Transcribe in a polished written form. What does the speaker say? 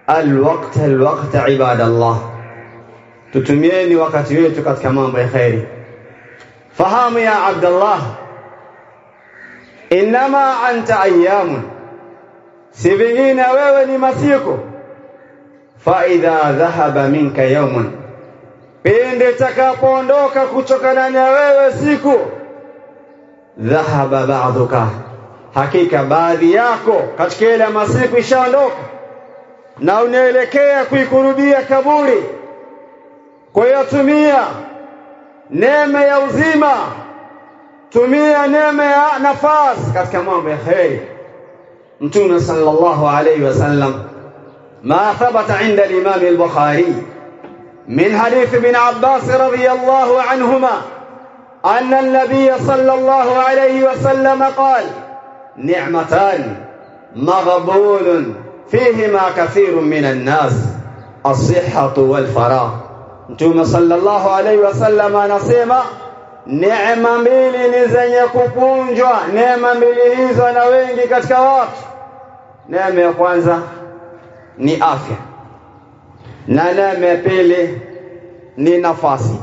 alwaqt ibadallah, tutumieni wakati wetu katika mambo ya khairi. Fahamu ya Abdullah, inma anta ayyamun, si vingine wewe ni masiku. Fa idha dhahaba minka yawmun, pindi takapoondoka kutokana na wewe siku, dhahaba ba'duka, hakika baadhi yako katika ile masiku ishaondoka na unaelekea kuikurudia kaburi. Kwa hiyo tumia neema ya uzima, tumia neema ya nafasi katika mambo ya khair. Mtume sallallahu alayhi wasallam ما ثبت عند الإمام البخاري من حديث ابن عباس رضي الله عنهما أن النبي صلى الله عليه وسلم قال: نعمتان مغبون فيهما كثير من الناس، الصحة والفراغ. Mtume sallallahu alayhi wasallam anasema neema mbili ni zenye kupunjwa, neema mbili hizo na wengi katika watu. Neema ya kwanza ni afya na neema ya pili ni nafasi.